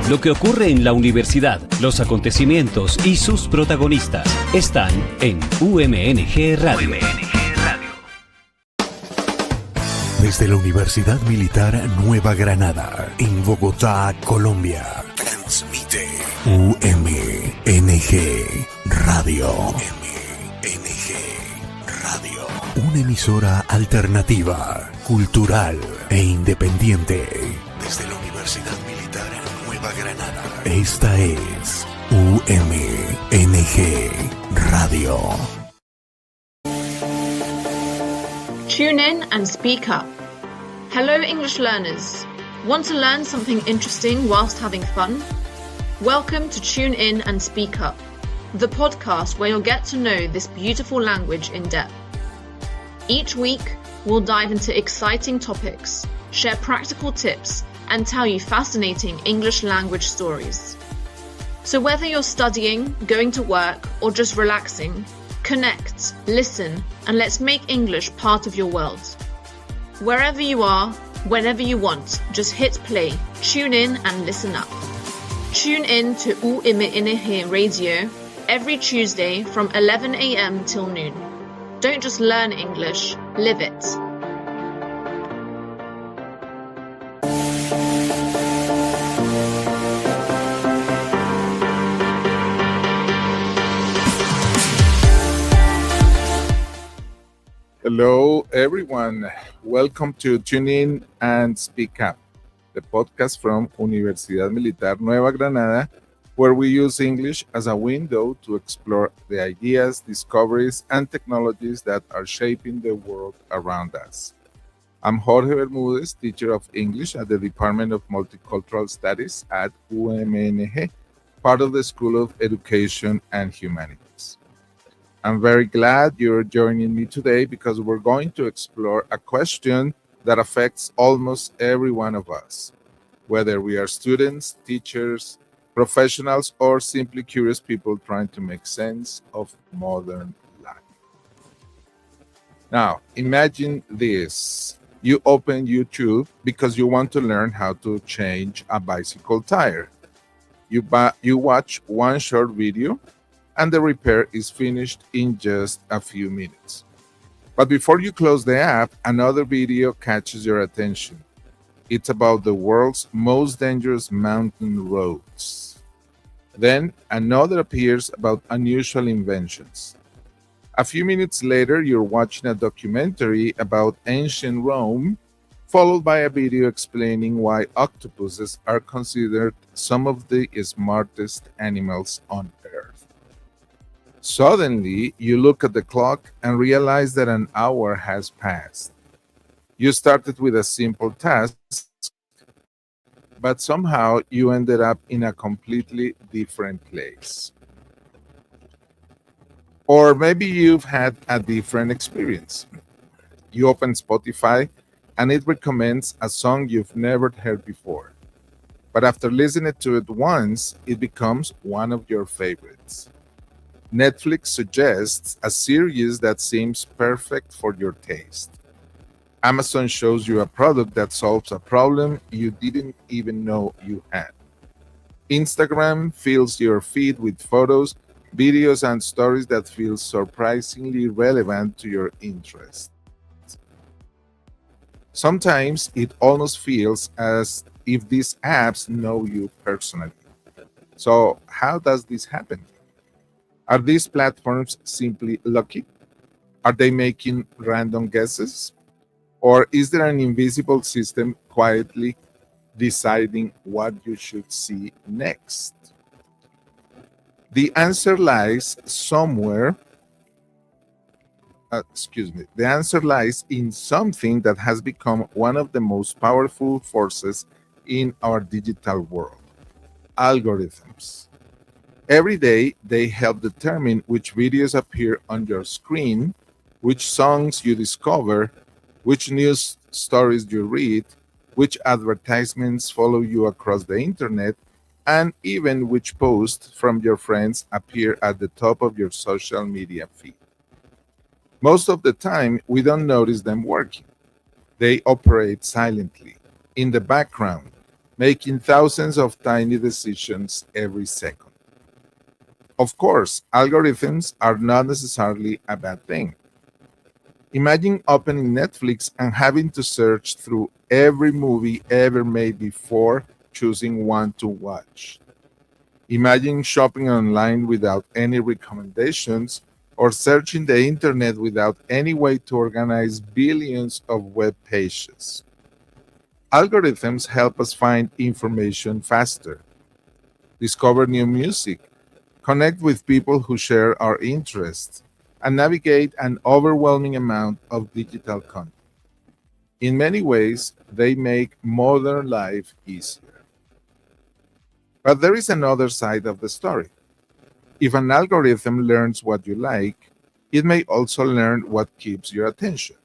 Lo que ocurre en la universidad, los acontecimientos y sus protagonistas están en UMNG Radio. Desde la Universidad Militar Nueva Granada, en Bogotá, Colombia, transmite UMNG Radio. UMNG Radio. Una emisora alternativa, cultural e independiente. Desde la Universidad Militar Nueva Granada. Esta es UMNG Radio. Tune in and speak up. Hello, English learners. Want to learn something interesting whilst having fun? Welcome to Tune In and Speak Up, the podcast where you'll get to know this beautiful language in depth. Each week, we'll dive into exciting topics, share practical tips, and tell you fascinating English language stories. So whether you're studying, going to work, or just relaxing, connect, listen, and let's make English part of your world. Wherever you are, whenever you want, just hit play, tune in and listen up. Tune in to UMNG Radio every Tuesday from 11 a.m. till noon. Don't just learn English, live it. Hello, everyone. Welcome to Tune In and Speak Up, the podcast from Universidad Militar Nueva Granada, where we use English as a window to explore the ideas, discoveries, and technologies that are shaping the world around us. I'm Jorge Bermudez, teacher of English at the Department of Multicultural Studies at UMNG, part of the School of Education and Humanities. I'm very glad you're joining me today because we're going to explore a question that affects almost every one of us, whether we are students, teachers, professionals, or simply curious people trying to make sense of modern life. Now, imagine this. You open YouTube because you want to learn how to change a bicycle tire. You watch one short video, and the repair is finished in just a few minutes. But before you close the app, another video catches your attention. It's about the world's most dangerous mountain roads. Then another appears about unusual inventions. A few minutes later, you're watching a documentary about ancient Rome, followed by a video explaining why octopuses are considered some of the smartest animals on Earth. Suddenly, you look at the clock and realize that an hour has passed. You started with a simple task, but somehow you ended up in a completely different place. Or maybe you've had a different experience. You open Spotify and it recommends a song you've never heard before. But after listening to it once, it becomes one of your favorites. Netflix suggests a series that seems perfect for your taste. Amazon shows you a product that solves a problem you didn't even know you had. Instagram fills your feed with photos, videos, and stories that feel surprisingly relevant to your interests. Sometimes it almost feels as if these apps know you personally. So, how does this happen? Are these platforms simply lucky? Are they making random guesses? Or is there an invisible system quietly deciding what you should see next? The answer lies somewhere. The answer lies in something that has become one of the most powerful forces in our digital world: algorithms. Every day, they help determine which videos appear on your screen, which songs you discover, which news stories you read, which advertisements follow you across the internet, and even which posts from your friends appear at the top of your social media feed. Most of the time, we don't notice them working. They operate silently, in the background, making thousands of tiny decisions every second. Of course, algorithms are not necessarily a bad thing. Imagine opening Netflix and having to search through every movie ever made before choosing one to watch. Imagine shopping online without any recommendations or searching the internet without any way to organize billions of web pages. Algorithms help us find information faster, discover new music, connect with people who share our interests, and navigate an overwhelming amount of digital content. In many ways, they make modern life easier. But there is another side of the story. If an algorithm learns what you like, it may also learn what keeps your attention.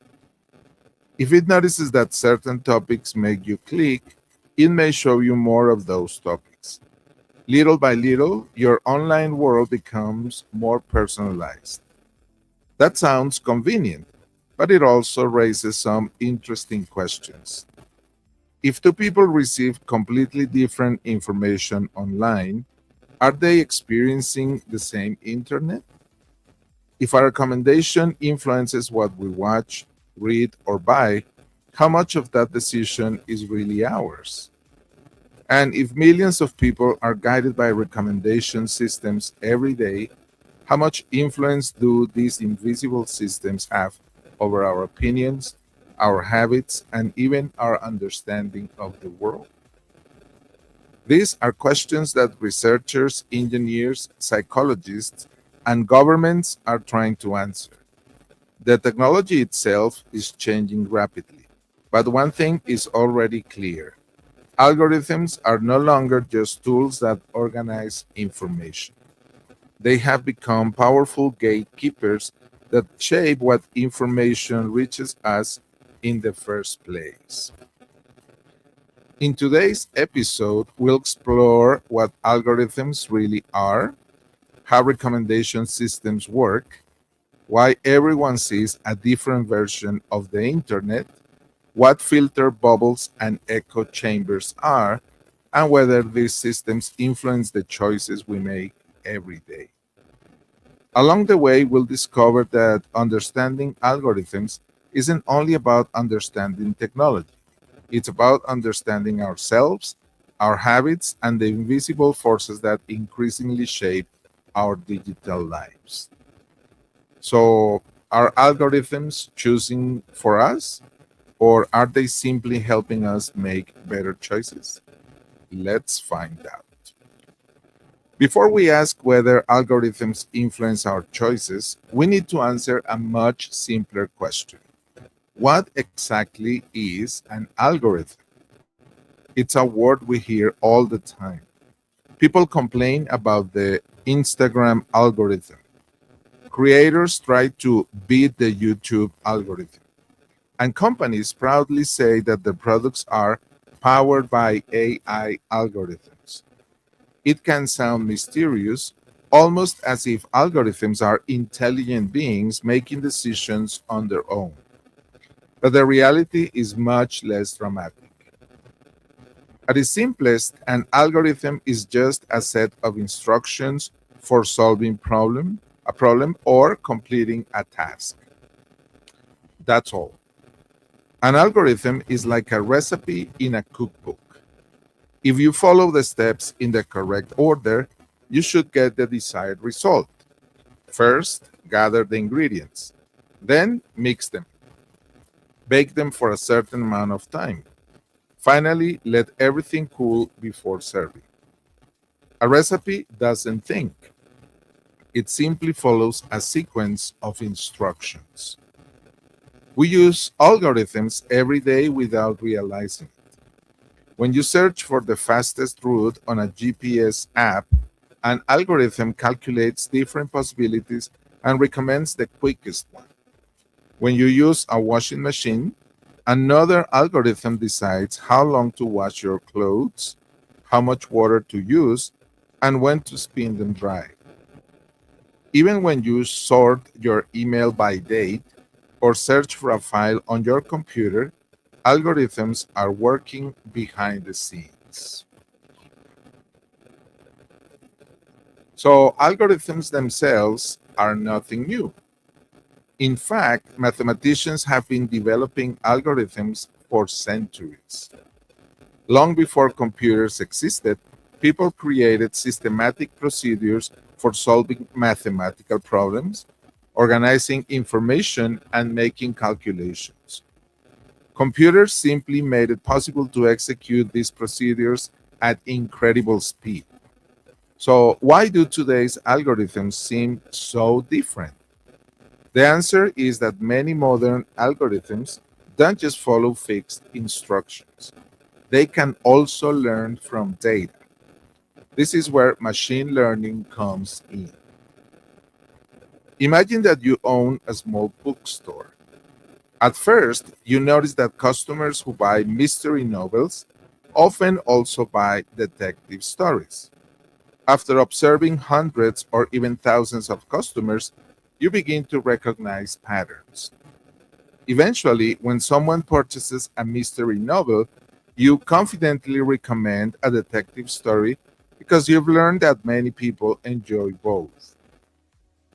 If it notices that certain topics make you click, it may show you more of those topics. Little by little, your online world becomes more personalized. That sounds convenient, but it also raises some interesting questions. If two people receive completely different information online, are they experiencing the same internet? If a recommendation influences what we watch, read, or buy, how much of that decision is really ours? And if millions of people are guided by recommendation systems every day, how much influence do these invisible systems have over our opinions, our habits, and even our understanding of the world? These are questions that researchers, engineers, psychologists, and governments are trying to answer. The technology itself is changing rapidly, but one thing is already clear. Algorithms are no longer just tools that organize information. They have become powerful gatekeepers that shape what information reaches us in the first place. In today's episode, we'll explore what algorithms really are, how recommendation systems work, why everyone sees a different version of the internet, what filter bubbles and echo chambers are, and whether these systems influence the choices we make every day. Along the way, we'll discover that understanding algorithms isn't only about understanding technology. It's about understanding ourselves, our habits, and the invisible forces that increasingly shape our digital lives. So, are algorithms choosing for us, or are they simply helping us make better choices? Let's find out. Before we ask whether algorithms influence our choices, we need to answer a much simpler question. What exactly is an algorithm? It's a word we hear all the time. People complain about the Instagram algorithm. Creators try to beat the YouTube algorithm. And companies proudly say that their products are powered by AI algorithms. It can sound mysterious, almost as if algorithms are intelligent beings making decisions on their own. But the reality is much less dramatic. At its simplest, an algorithm is just a set of instructions for solving a problem or completing a task. That's all. An algorithm is like a recipe in a cookbook. If you follow the steps in the correct order, you should get the desired result. First, gather the ingredients. Then, mix them. Bake them for a certain amount of time. Finally, let everything cool before serving. A recipe doesn't think. It simply follows a sequence of instructions. We use algorithms every day without realizing it. When you search for the fastest route on a GPS app, an algorithm calculates different possibilities and recommends the quickest one. When you use a washing machine, another algorithm decides how long to wash your clothes, how much water to use, and when to spin them dry. Even when you sort your email by date or search for a file on your computer, algorithms are working behind the scenes. science. So algorithms themselves are nothing new. In fact, mathematicians have been developing algorithms for centuries. Long before computers existed, people created systematic procedures for solving mathematical problems, organizing information, and making calculations. Computers simply made it possible to execute these procedures at incredible speed. So, why do today's algorithms seem so different? The answer is that many modern algorithms don't just follow fixed instructions. They can also learn from data. This is where machine learning comes in. Imagine that you own a small bookstore. At first, you notice that customers who buy mystery novels often also buy detective stories. After observing hundreds or even thousands of customers, you begin to recognize patterns. Eventually, when someone purchases a mystery novel, you confidently recommend a detective story because you've learned that many people enjoy both.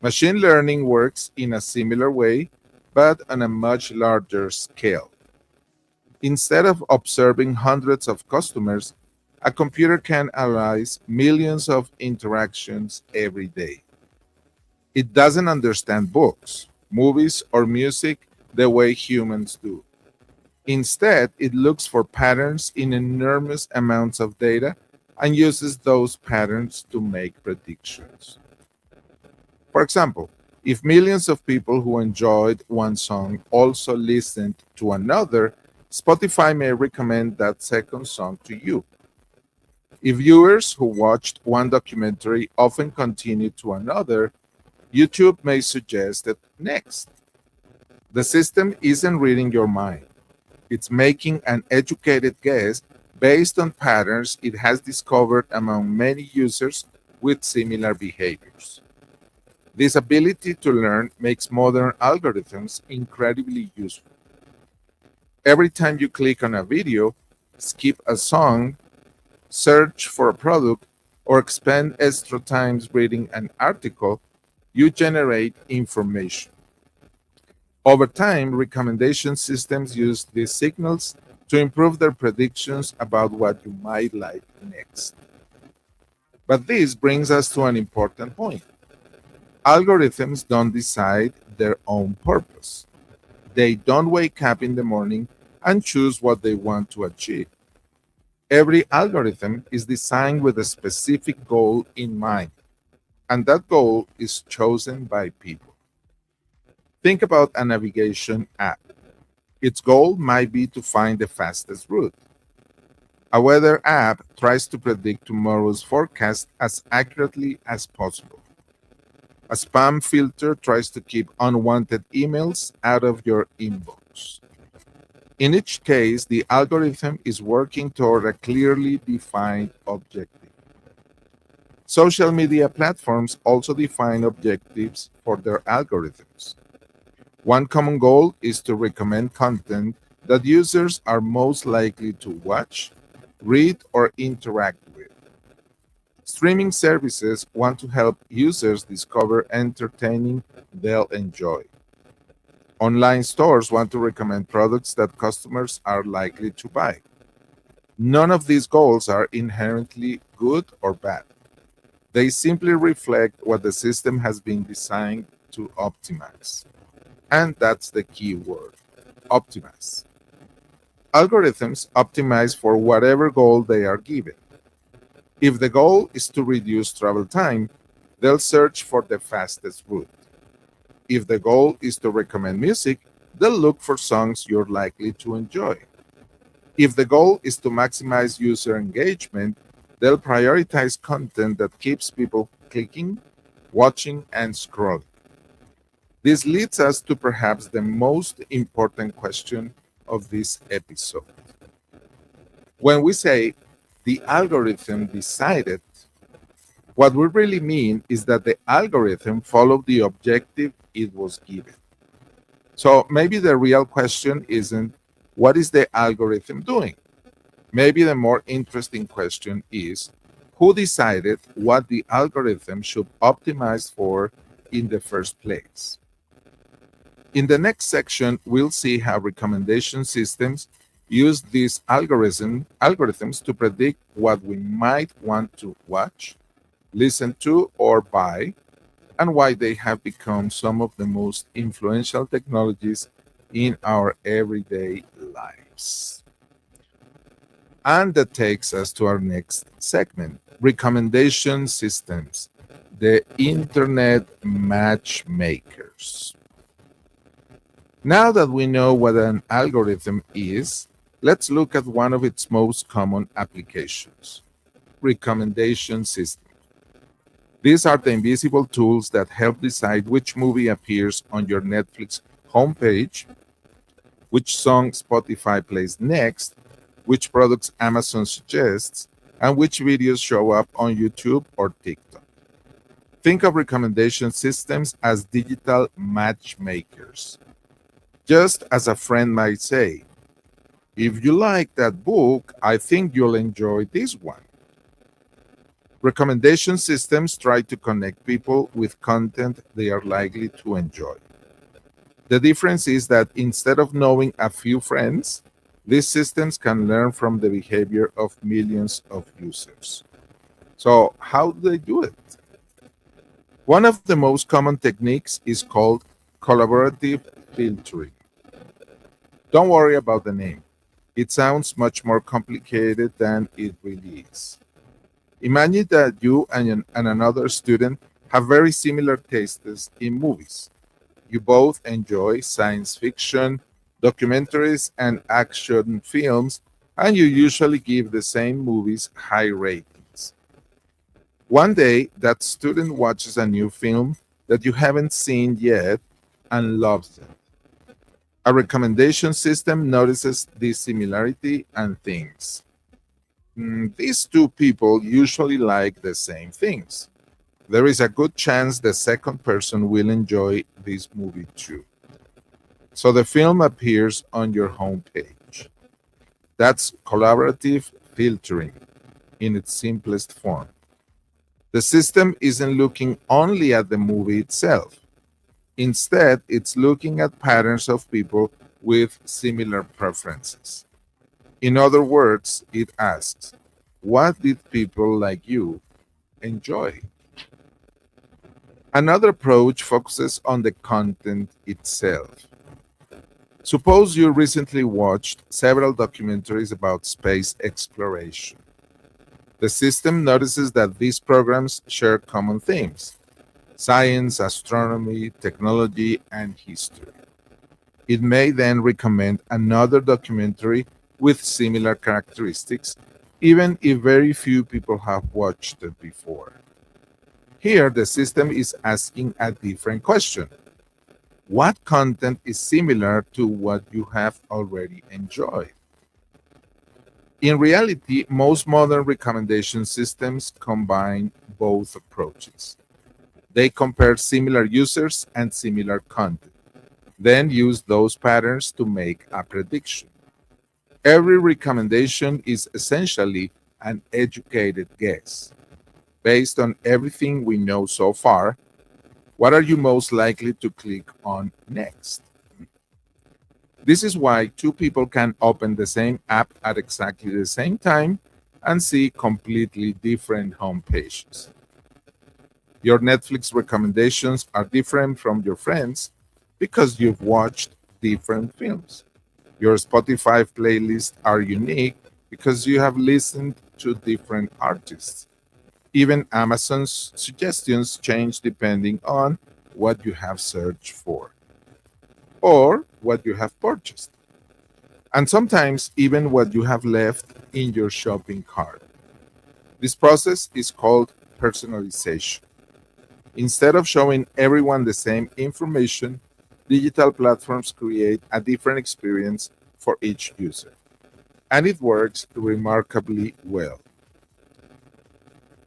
Machine learning works in a similar way, but on a much larger scale. Instead of observing hundreds of customers, a computer can analyze millions of interactions every day. It doesn't understand books, movies, or music the way humans do. Instead, it looks for patterns in enormous amounts of data and uses those patterns to make predictions. For example, if millions of people who enjoyed one song also listened to another, Spotify may recommend that second song to you. If viewers who watched one documentary often continue to another, YouTube may suggest it next. The system isn't reading your mind. It's making an educated guess based on patterns it has discovered among many users with similar behaviors. This ability to learn makes modern algorithms incredibly useful. Every time you click on a video, skip a song, search for a product, or spend extra time reading an article, you generate information. Over time, recommendation systems use these signals to improve their predictions about what you might like next. But this brings us to an important point. Algorithms don't decide their own purpose. They don't wake up in the morning and choose what they want to achieve. Every algorithm is designed with a specific goal in mind, and that goal is chosen by people. Think about a navigation app. Its goal might be to find the fastest route. A weather app tries to predict tomorrow's forecast as accurately as possible. A spam filter tries to keep unwanted emails out of your inbox. In each case, the algorithm is working toward a clearly defined objective. Social media platforms also define objectives for their algorithms. One common goal is to recommend content that users are most likely to watch, read, or interact with. Streaming services want to help users discover entertaining they'll enjoy. Online stores want to recommend products that customers are likely to buy. None of these goals are inherently good or bad. They simply reflect what the system has been designed to optimize. And that's the key word, optimize. Algorithms optimize for whatever goal they are given. If the goal is to reduce travel time, they'll search for the fastest route. If the goal is to recommend music, they'll look for songs you're likely to enjoy. If the goal is to maximize user engagement, they'll prioritize content that keeps people clicking, watching, and scrolling. This leads us to perhaps the most important question of this episode. When we say the algorithm decided, what we really mean is that the algorithm followed the objective it was given. So maybe the real question isn't what is the algorithm doing? Maybe the more interesting question is who decided what the algorithm should optimize for in the first place? In the next section, we'll see how recommendation systems use these algorithms to predict what we might want to watch, listen to, or buy, and why they have become some of the most influential technologies in our everyday lives. And that takes us to our next segment, recommendation systems, the internet matchmakers. Now that we know what an algorithm is, let's look at one of its most common applications, recommendation systems. These are the invisible tools that help decide which movie appears on your Netflix homepage, which song Spotify plays next, which products Amazon suggests, and which videos show up on YouTube or TikTok. Think of recommendation systems as digital matchmakers. Just as a friend might say, if you like that book, I think you'll enjoy this one. Recommendation systems try to connect people with content they are likely to enjoy. The difference is that instead of knowing a few friends, these systems can learn from the behavior of millions of users. So, how do they do it? One of the most common techniques is called collaborative filtering. Don't worry about the name. It sounds much more complicated than it really is. Imagine that you and another student have very similar tastes in movies. You both enjoy science fiction, documentaries, and action films, and you usually give the same movies high ratings. One day, that student watches a new film that you haven't seen yet and loves it. A recommendation system notices this similarity and thinks, these two people usually like the same things. There is a good chance the second person will enjoy this movie too. So the film appears on your homepage. That's collaborative filtering in its simplest form. The system isn't looking only at the movie itself. Instead, it's looking at patterns of people with similar preferences. In other words, it asks, what did people like you enjoy? Another approach focuses on the content itself. Suppose you recently watched several documentaries about space exploration. The system notices that these programs share common themes: science, astronomy, technology, and history. It may then recommend another documentary with similar characteristics, even if very few people have watched it before. Here, the system is asking a different question. What content is similar to what you have already enjoyed? In reality, most modern recommendation systems combine both approaches. They compare similar users and similar content, then use those patterns to make a prediction. Every recommendation is essentially an educated guess. Based on everything we know so far, what are you most likely to click on next? This is why two people can open the same app at exactly the same time and see completely different home pages. Your Netflix recommendations are different from your friends because you've watched different films. Your Spotify playlists are unique because you have listened to different artists. Even Amazon's suggestions change depending on what you have searched for or what you have purchased, and sometimes even what you have left in your shopping cart. This process is called personalization. Instead of showing everyone the same information, digital platforms create a different experience for each user, and it works remarkably well.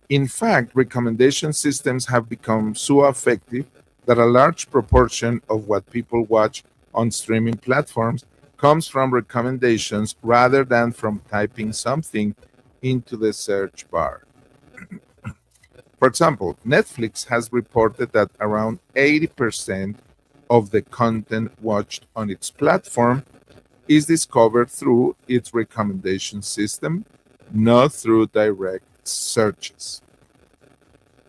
In fact, recommendation systems have become so effective that a large proportion of what people watch on streaming platforms comes from recommendations rather than from typing something into the search bar. For example, Netflix has reported that around 80% of the content watched on its platform is discovered through its recommendation system, not through direct searches.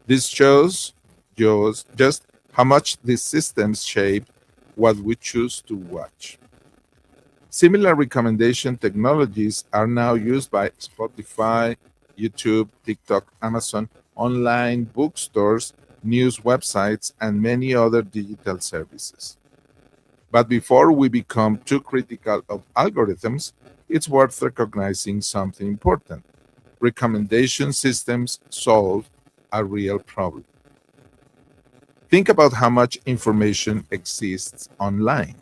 This shows just how much these systems shape what we choose to watch. Similar recommendation technologies are now used by Spotify, YouTube, TikTok, Amazon, online bookstores, news websites, and many other digital services. But before we become too critical of algorithms, it's worth recognizing something important. Recommendation systems solve a real problem. Think about how much information exists online.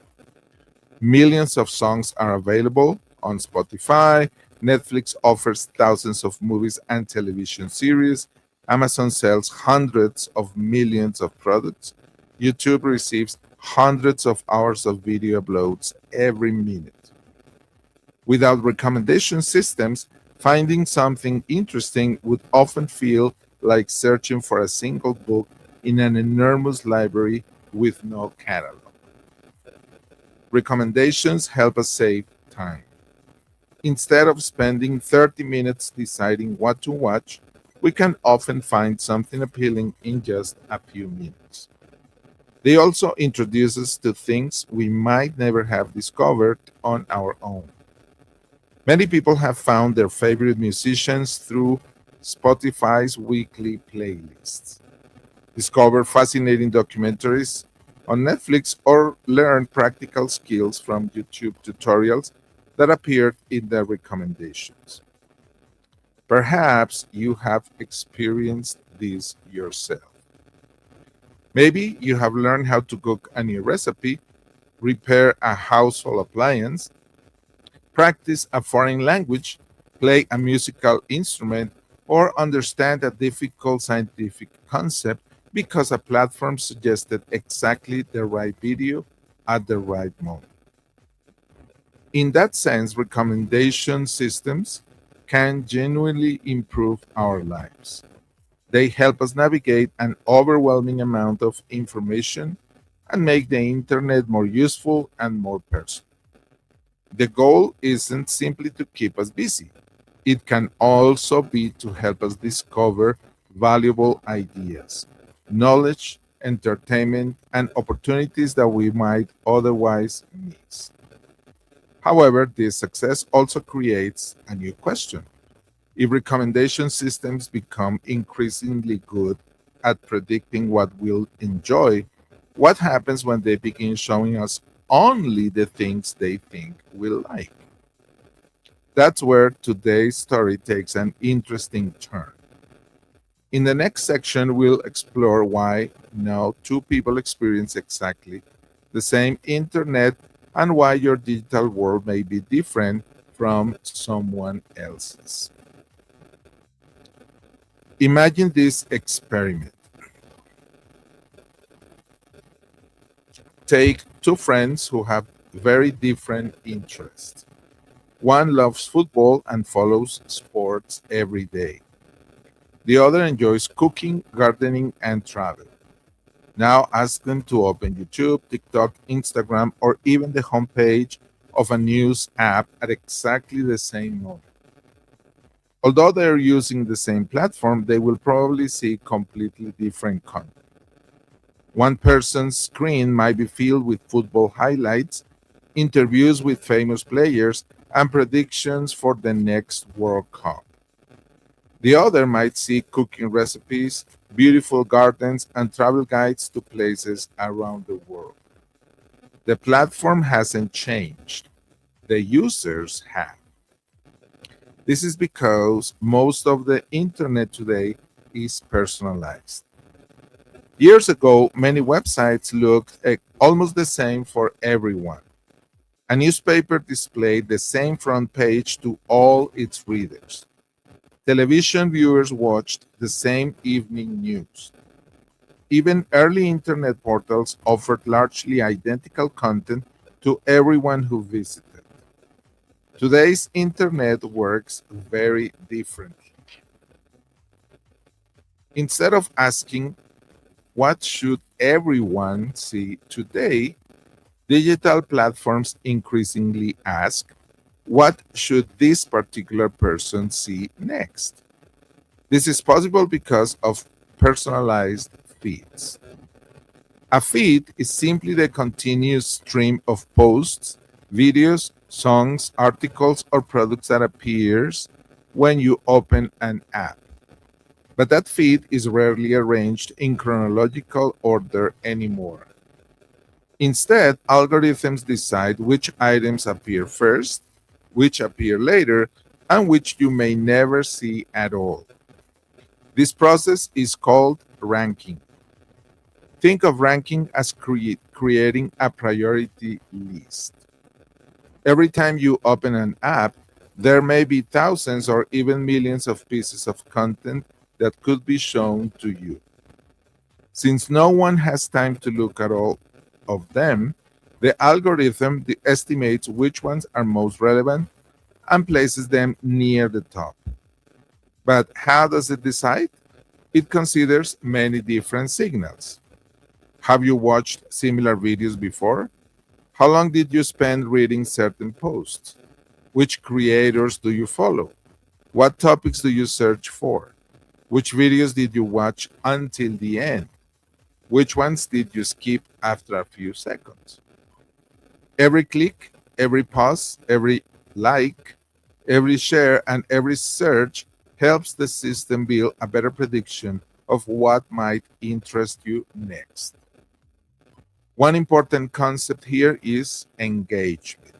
Millions of songs are available on Spotify. Netflix offers thousands of movies and television series. Amazon sells hundreds of millions of products. YouTube receives hundreds of hours of video uploads every minute. Without recommendation systems, finding something interesting would often feel like searching for a single book in an enormous library with no catalog. Recommendations help us save time. Instead of spending 30 minutes deciding what to watch, we can often find something appealing in just a few minutes. They also introduce us to things we might never have discovered on our own. Many people have found their favorite musicians through Spotify's weekly playlists, discover fascinating documentaries on Netflix, or learn practical skills from YouTube tutorials that appeared in the recommendations. Perhaps you have experienced this yourself. Maybe you have learned how to cook a new recipe, repair a household appliance, practice a foreign language, play a musical instrument, or understand a difficult scientific concept because a platform suggested exactly the right video at the right moment. In that sense, recommendation systems can genuinely improve our lives. They help us navigate an overwhelming amount of information and make the internet more useful and more personal. The goal isn't simply to keep us busy. It can also be to help us discover valuable ideas, knowledge, entertainment, and opportunities that we might otherwise miss. However, this success also creates a new question. If recommendation systems become increasingly good at predicting what we'll enjoy, what happens when they begin showing us only the things they think we'll like? That's where today's story takes an interesting turn. In the next section, we'll explore why no two people experience exactly the same internet and why your digital world may be different from someone else's. Imagine this experiment. Take two friends who have very different interests. One loves football and follows sports every day. The other enjoys cooking, gardening, and travel. Now ask them to open YouTube, TikTok, Instagram, or even the homepage of a news app at exactly the same moment. Although they're using the same platform, they will probably see completely different content. One person's screen might be filled with football highlights, interviews with famous players, and predictions for the next World Cup. The other might see cooking recipes, beautiful gardens, and travel guides to places around the world. The platform hasn't changed, the users have. This is because most of the internet today is personalized. Years ago, many websites looked almost the same for everyone. A newspaper displayed the same front page to all its readers. Television viewers watched the same evening news. Even early internet portals offered largely identical content to everyone who visited. Today's internet works very differently. Instead of asking, what should everyone see today? Digital platforms increasingly ask, what should this particular person see next? This is possible because of personalized feeds. A feed is simply the continuous stream of posts, videos, songs, articles, or products that appears when you open an app. But that feed is rarely arranged in chronological order anymore. Instead, algorithms decide which items appear first, which appear later, and which you may never see at all. This process is called ranking. Think of ranking as creating a priority list. Every time you open an app, there may be thousands or even millions of pieces of content that could be shown to you. Since no one has time to look at all of them, the algorithm estimates which ones are most relevant and places them near the top. But how does it decide? It considers many different signals. Have you watched similar videos before? How long did you spend reading certain posts? Which creators do you follow? What topics do you search for? Which videos did you watch until the end? Which ones did you skip after a few seconds? Every click, every pause, every like, every share, and every search helps the system build a better prediction of what might interest you next. One important concept here is engagement.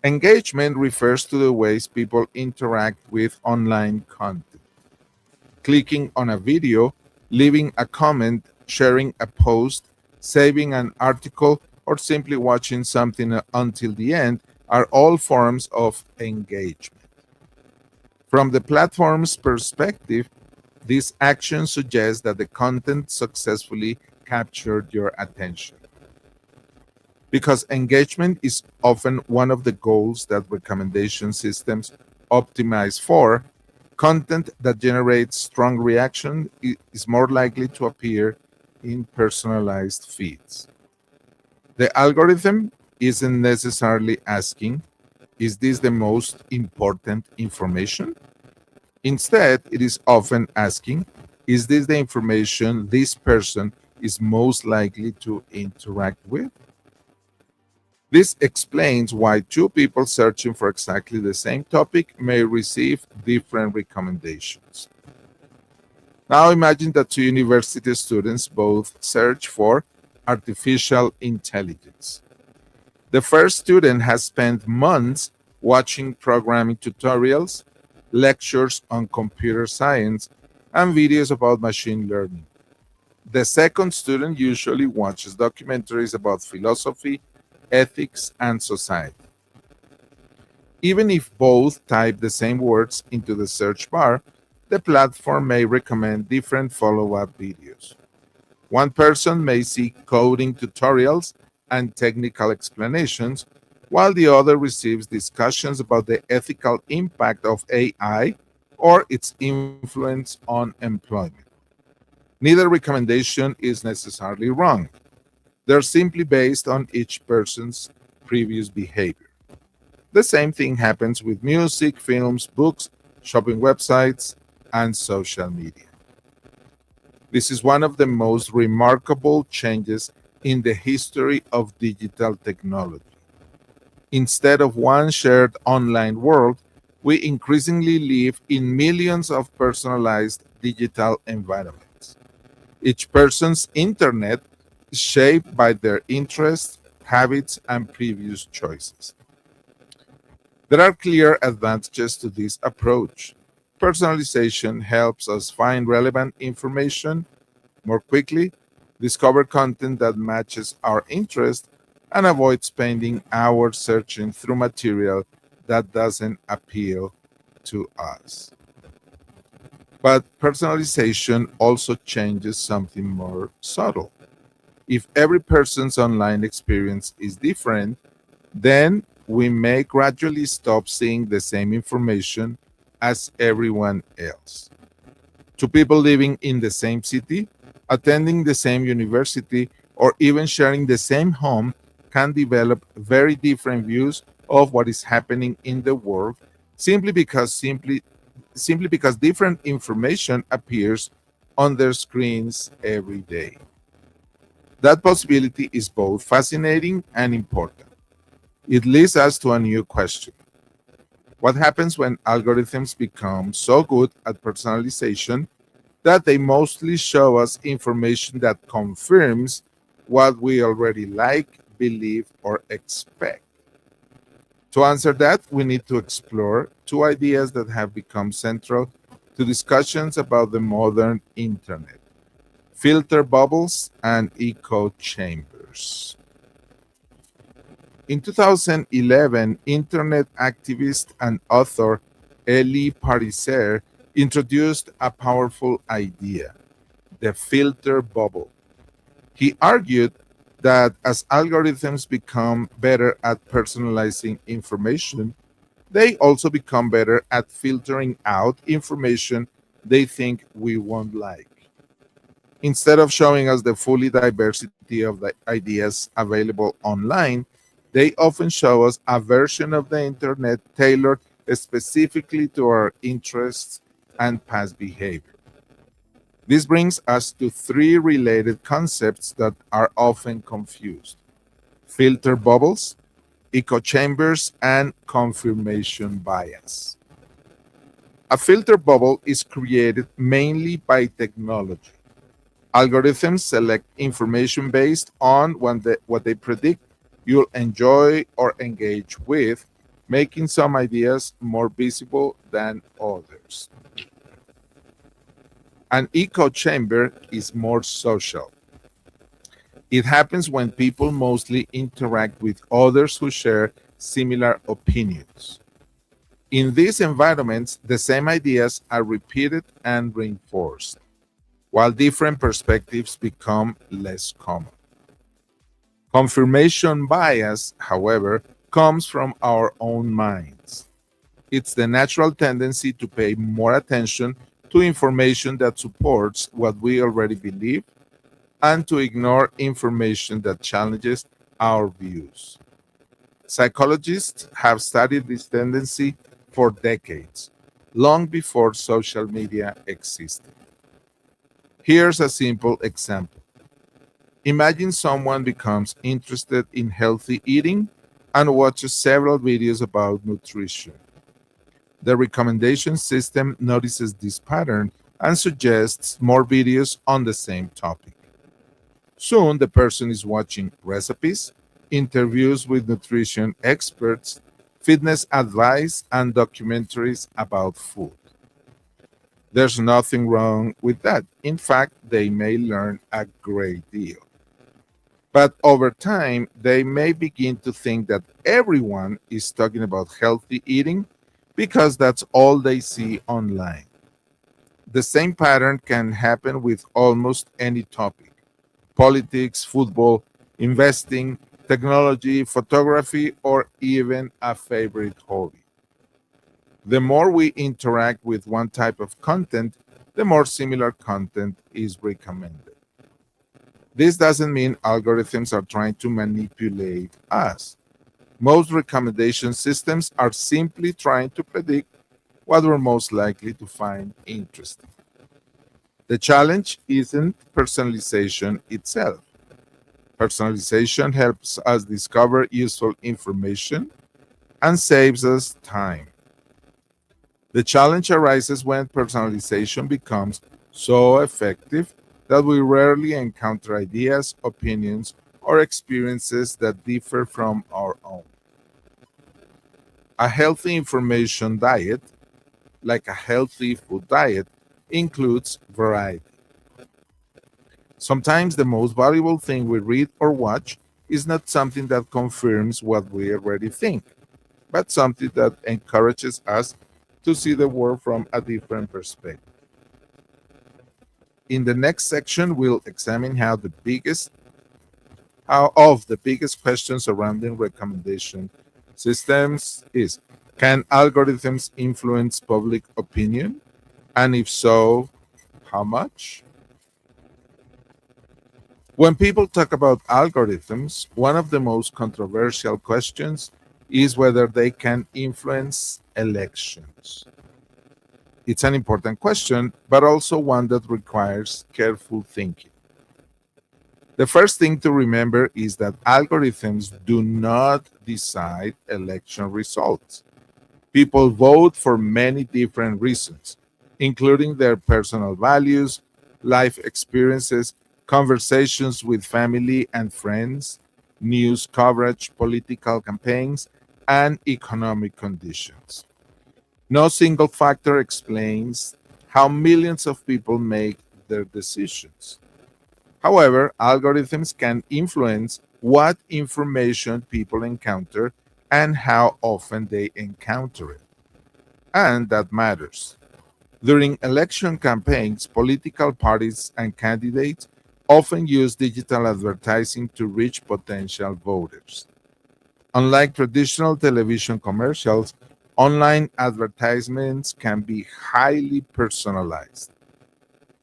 Engagement refers to the ways people interact with online content. Clicking on a video, leaving a comment, sharing a post, saving an article, or simply watching something until the end are all forms of engagement. From the platform's perspective, this action suggests that the content successfully captured your attention. Because engagement is often one of the goals that recommendation systems optimize for, content that generates strong reaction is more likely to appear in personalized feeds. The algorithm isn't necessarily asking, is this the most important information? Instead, it is often asking, is this the information this person is most likely to interact with? This explains why two people searching for exactly the same topic may receive different recommendations. Now imagine that two university students both search for artificial intelligence. The first student has spent months watching programming tutorials, lectures on computer science, and videos about machine learning. The second student usually watches documentaries about philosophy, ethics, and society. Even if both type the same words into the search bar, the platform may recommend different follow-up videos. One person may see coding tutorials and technical explanations, while the other receives discussions about the ethical impact of AI or its influence on employment. Neither recommendation is necessarily wrong. They're simply based on each person's previous behavior. The same thing happens with music, films, books, shopping websites, and social media. This is one of the most remarkable changes in the history of digital technology. Instead of one shared online world, we increasingly live in millions of personalized digital environments. Each person's internet is shaped by their interests, habits, and previous choices. There are clear advantages to this approach. Personalization helps us find relevant information more quickly, discover content that matches our interest, and avoid spending hours searching through material that doesn't appeal to us. But personalization also changes something more subtle. If every person's online experience is different, then we may gradually stop seeing the same information as everyone else. Two people living in the same city, attending the same university, or even sharing the same home can develop very different views of what is happening in the world simply because different information appears on their screens every day. That possibility is both fascinating and important. It leads us to a new question. What happens when algorithms become so good at personalization that they mostly show us information that confirms what we already like, believe, or expect? To answer that, we need to explore two ideas that have become central to discussions about the modern internet: filter bubbles and echo chambers. In 2011, internet activist and author Elie Pariser introduced a powerful idea: the filter bubble. He argued that as algorithms become better at personalizing information, they also become better at filtering out information they think we won't like. Instead of showing us the fully diversity of the ideas available online, they often show us a version of the internet tailored specifically to our interests and past behavior. This brings us to three related concepts that are often confused: filter bubbles, echo chambers, and confirmation bias. A filter bubble is created mainly by technology. Algorithms select information based on what they predict you'll enjoy or engage with, making some ideas more visible than others. An echo chamber is more social. It happens when people mostly interact with others who share similar opinions. In these environments, the same ideas are repeated and reinforced, while different perspectives become less common. Confirmation bias, however, comes from our own minds. It's the natural tendency to pay more attention to information that supports what we already believe and to ignore information that challenges our views. Psychologists have studied this tendency for decades, long before social media existed. Here's a simple example. Imagine someone becomes interested in healthy eating and watches several videos about nutrition. The recommendation system notices this pattern and suggests more videos on the same topic. Soon, the person is watching recipes, interviews with nutrition experts, fitness advice, and documentaries about food. There's nothing wrong with that. In fact, they may learn a great deal. But over time, they may begin to think that everyone is talking about healthy eating because that's all they see online. The same pattern can happen with almost any topic: politics, football, investing, technology, photography, or even a favorite hobby. The more we interact with one type of content, the more similar content is recommended. This doesn't mean algorithms are trying to manipulate us. Most recommendation systems are simply trying to predict what we're most likely to find interesting. The challenge isn't personalization itself. Personalization helps us discover useful information and saves us time. The challenge arises when personalization becomes so effective that we rarely encounter ideas, opinions, or experiences that differ from our own. A healthy information diet, like a healthy food diet, includes variety. Sometimes the most valuable thing we read or watch is not something that confirms what we already think, but something that encourages us to see the world from a different perspective. In the next section, we'll examine how of the biggest questions surrounding recommendation systems is, can algorithms influence public opinion? And if so, how much? When people talk about algorithms, one of the most controversial questions is whether they can influence elections. It's an important question, but also one that requires careful thinking. The first thing to remember is that algorithms do not decide election results. People vote for many different reasons, including their personal values, life experiences, conversations with family and friends, news coverage, political campaigns, and economic conditions. No single factor explains how millions of people make their decisions. However, algorithms can influence what information people encounter and how often they encounter it. And that matters. During election campaigns, political parties and candidates often use digital advertising to reach potential voters. Unlike traditional television commercials, online advertisements can be highly personalized.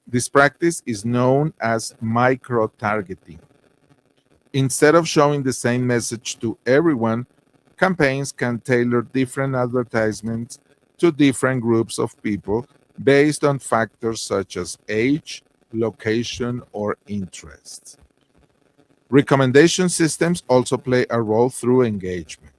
This practice is known as micro targeting. Instead of showing the same message to everyone, campaigns can tailor different advertisements to different groups of people based on factors such as age, location, or interests. Recommendation systems also play a role through engagement.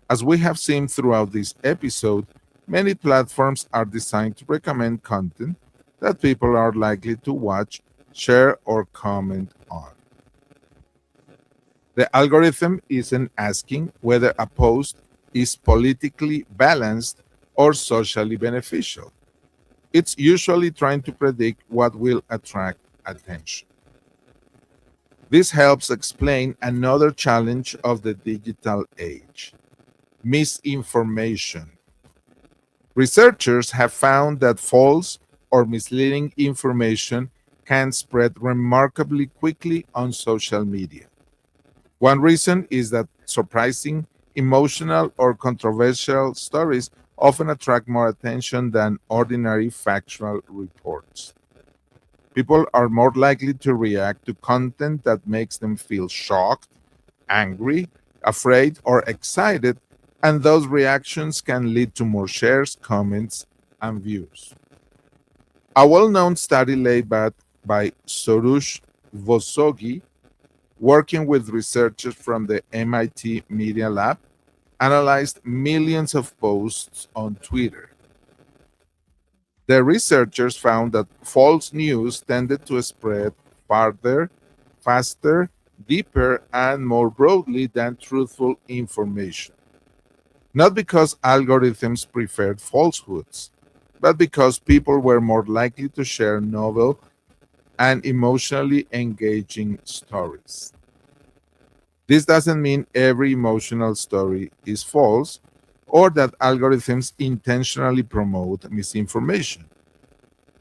As we have seen throughout this episode, many platforms are designed to recommend content that people are likely to watch, share, or comment on. The algorithm isn't asking whether a post is politically balanced or socially beneficial. It's usually trying to predict what will attract attention. This helps explain another challenge of the digital age: misinformation. Researchers have found that false or misleading information can spread remarkably quickly on social media. One reason is that surprising, emotional, or controversial stories often attract more attention than ordinary factual reports. People are more likely to react to content that makes them feel shocked, angry, afraid, or excited, and those reactions can lead to more shares, comments, and views. A well-known study led back by Soroush Vosogi, working with researchers from the MIT Media Lab, analyzed millions of posts on Twitter. The researchers found that false news tended to spread farther, faster, deeper, and more broadly than truthful information. Not because algorithms preferred falsehoods, but because people were more likely to share novel and emotionally engaging stories. This doesn't mean every emotional story is false or that algorithms intentionally promote misinformation.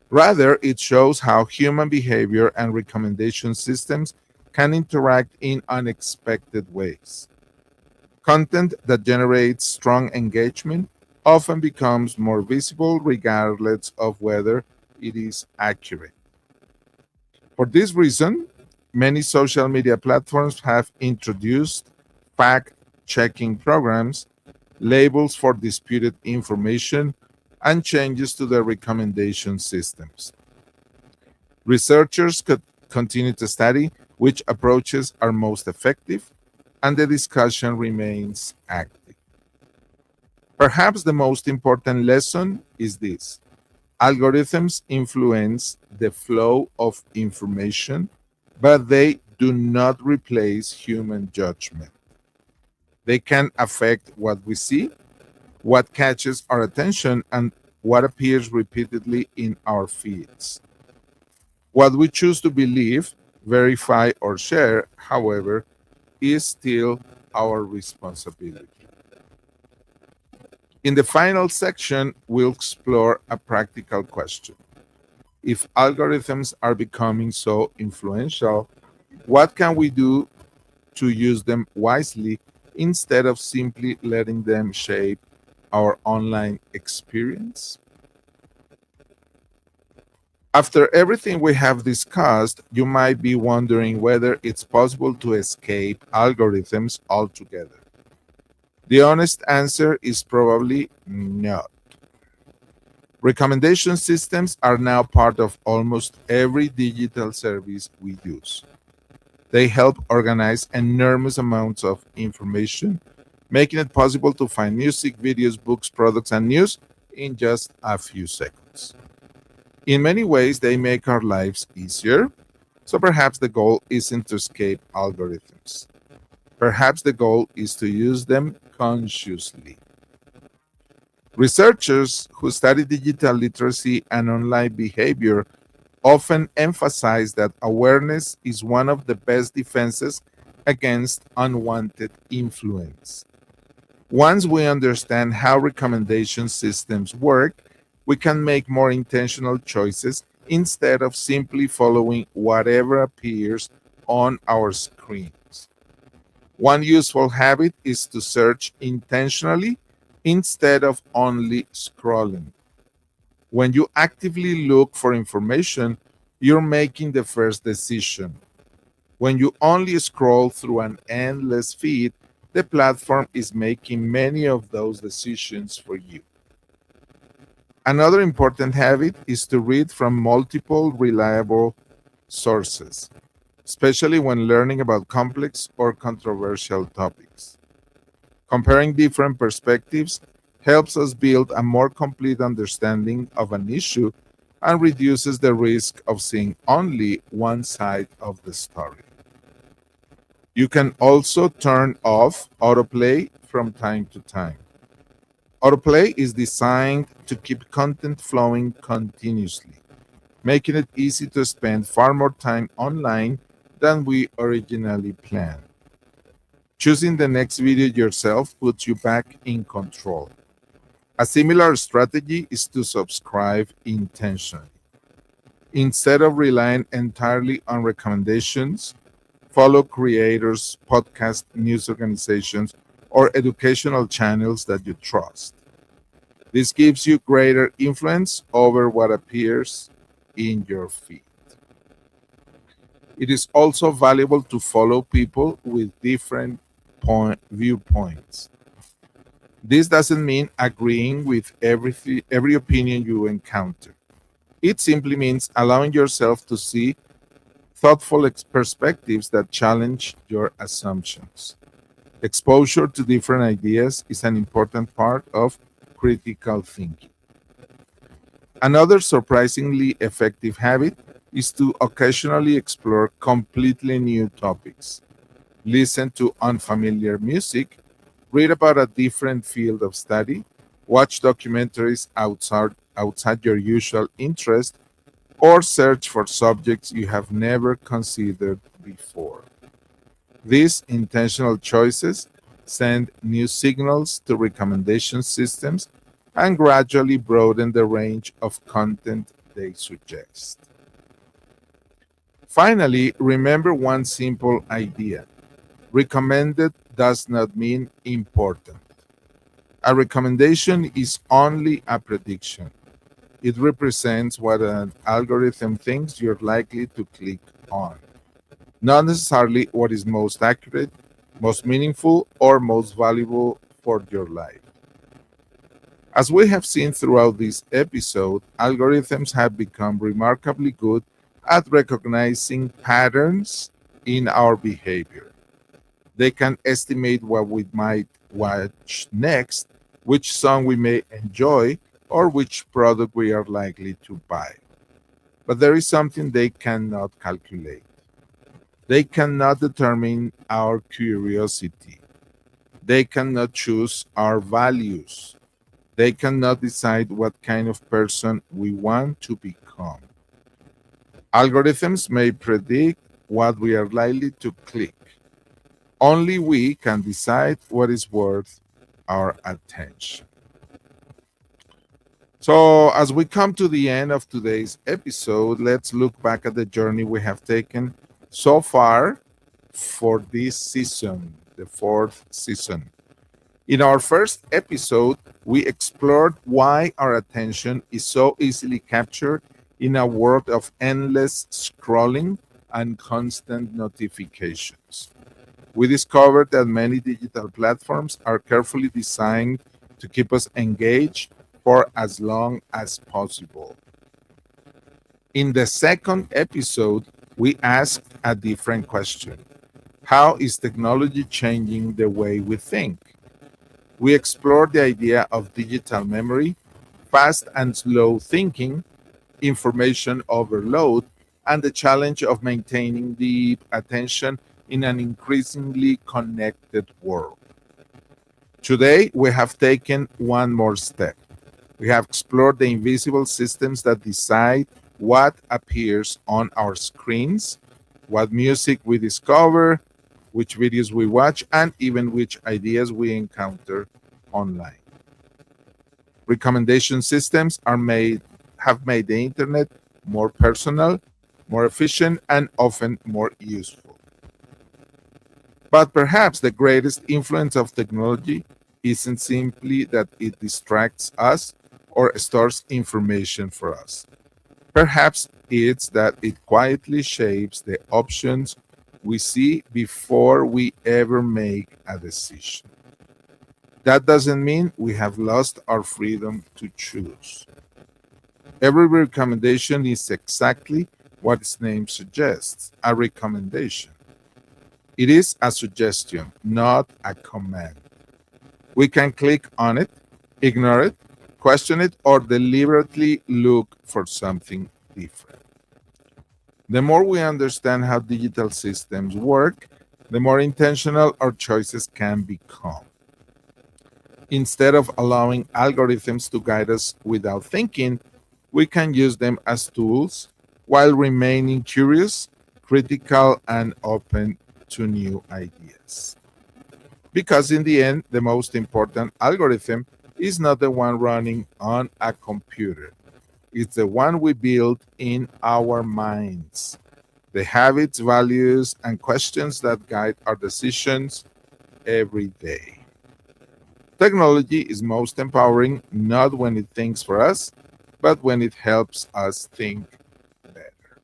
Rather, it shows how human behavior and recommendation systems can interact in unexpected ways. Content that generates strong engagement often becomes more visible regardless of whether it is accurate. For this reason, many social media platforms have introduced fact checking programs, labels for disputed information, and changes to their recommendation systems. Researchers could continue to study which approaches are most effective, and the discussion remains active. Perhaps the most important lesson is this: algorithms influence the flow of information, but they do not replace human judgment. They can affect what we see, what catches our attention, and what appears repeatedly in our feeds. What we choose to believe, verify, or share, however, is still our responsibility. In the final section, we'll explore a practical question. If algorithms are becoming so influential, what can we do to use them wisely instead of simply letting them shape our online experience? After everything we have discussed, you might be wondering whether it's possible to escape algorithms altogether. The honest answer is probably no. Recommendation systems are now part of almost every digital service we use. They help organize enormous amounts of information, making it possible to find music, videos, books, products, and news in just a few seconds. In many ways, they make our lives easier, so perhaps the goal isn't to escape algorithms. Perhaps the goal is to use them consciously. Researchers who study digital literacy and online behavior often emphasize that awareness is one of the best defenses against unwanted influence. Once we understand how recommendation systems work, we can make more intentional choices instead of simply following whatever appears on our screens. One useful habit is to search intentionally instead of only scrolling. When you actively look for information, you're making the first decision. When you only scroll through an endless feed, the platform is making many of those decisions for you. Another important habit is to read from multiple reliable sources, especially when learning about complex or controversial topics. Comparing different perspectives helps us build a more complete understanding of an issue and reduces the risk of seeing only one side of the story. You can also turn off autoplay from time to time. Autoplay is designed to keep content flowing continuously, making it easy to spend far more time online than we originally planned. Choosing the next video yourself puts you back in control. A similar strategy is to subscribe intentionally. Instead of relying entirely on recommendations, follow creators, podcast, news organizations, or educational channels that you trust. This gives you greater influence over what appears in your feed. It is also valuable to follow people with different viewpoints. This doesn't mean agreeing with every opinion you encounter. It simply means allowing yourself to see thoughtful perspectives that challenge your assumptions. Exposure to different ideas is an important part of critical thinking. Another surprisingly effective habit is to occasionally explore completely new topics. Listen to unfamiliar music, read about a different field of study, watch documentaries outside your usual interest, or search for subjects you have never considered before. These intentional choices send new signals to recommendation systems and gradually broaden the range of content they suggest. Finally, remember one simple idea. Recommended does not mean important. A recommendation is only a prediction. It represents what an algorithm thinks you're likely to click on, not necessarily what is most accurate, most meaningful, or most valuable for your life. As we have seen throughout this episode, algorithms have become remarkably good at recognizing patterns in our behavior. They can estimate what we might watch next, which song we may enjoy, or which product we are likely to buy. But there is something they cannot calculate. They cannot determine our curiosity. They cannot choose our values. They cannot decide what kind of person we want to become. Algorithms may predict what we are likely to click. Only we can decide what is worth our attention. So, as we come to the end of today's episode, let's look back at the journey we have taken so far for this season. the 4th season. In our first episode, we explored why our attention is so easily captured in a world of endless scrolling and constant notifications. We discovered that many digital platforms are carefully designed to keep us engaged for as long as possible. In the second episode, we asked a different question. How is technology changing the way we think? We explored the idea of digital memory, fast and slow thinking, information overload, and the challenge of maintaining deep attention in an increasingly connected world. Today, we have taken one more step. We have explored the invisible systems that decide what appears on our screens, what music we discover, which videos we watch, and even which ideas we encounter online. Recommendation systems have made the internet more personal, more efficient, and often more useful. But perhaps the greatest influence of technology isn't simply that it distracts us or stores information for us. Perhaps it's that it quietly shapes the options we see before we ever make a decision. That doesn't mean we have lost our freedom to choose. Every recommendation is exactly what its name suggests, a recommendation. It is a suggestion, not a command. We can click on it, ignore it, question it, or deliberately look for something different. The more we understand how digital systems work, the more intentional our choices can become. Instead of allowing algorithms to guide us without thinking, we can use them as tools while remaining curious, critical, and open to new ideas. Because in the end, the most important algorithm is not the one running on a computer. It's the one we build in our minds. The habits, values, and questions that guide our decisions every day. Technology is most empowering not when it thinks for us, but when it helps us think better.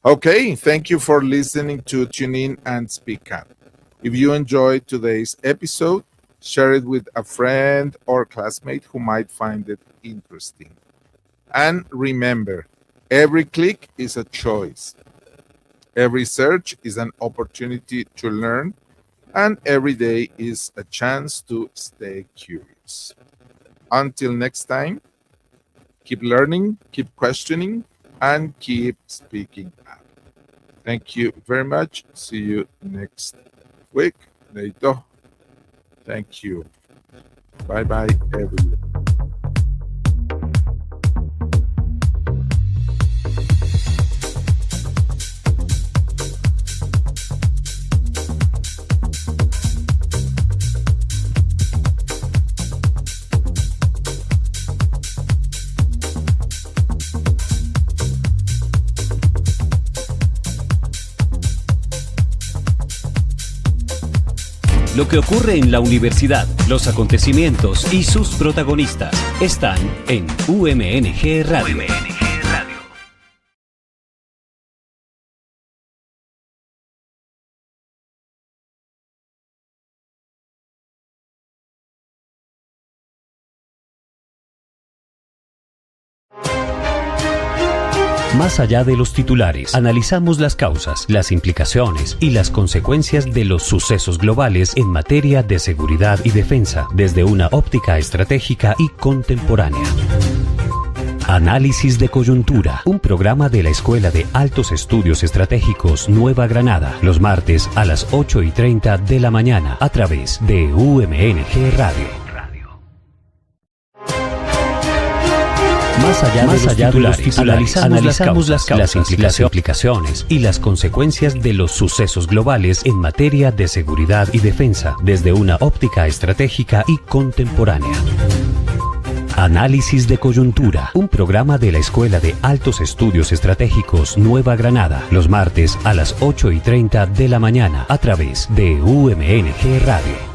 Okay, thank you for listening to Tune In and Speak Up. If you enjoyed today's episode, share it with a friend or classmate who might find it interesting. And remember, every click is a choice. Every search is an opportunity to learn, and every day is a chance to stay curious. Until next time, keep learning, keep questioning, and keep speaking up. Thank you very much. See you next week. Later. Thank you. Bye-bye, everyone. Lo que ocurre en la universidad, los acontecimientos y sus protagonistas están en UMNG Radio. Más allá de los titulares, analizamos las causas, las implicaciones y las consecuencias de los sucesos globales en materia de seguridad y defensa, desde una óptica estratégica y contemporánea. Análisis de coyuntura, un programa de la Escuela de Altos Estudios Estratégicos Nueva Granada, los martes a las 8:30 de la mañana, a través de UMNG Radio. Más allá de los titulares, analizamos las causas, las implicaciones y las consecuencias de los sucesos globales en materia de seguridad y defensa, desde una óptica estratégica y contemporánea. Análisis de coyuntura, un programa de la Escuela de Altos Estudios Estratégicos Nueva Granada, los martes a las 8:30 de la mañana a través de UMNG Radio.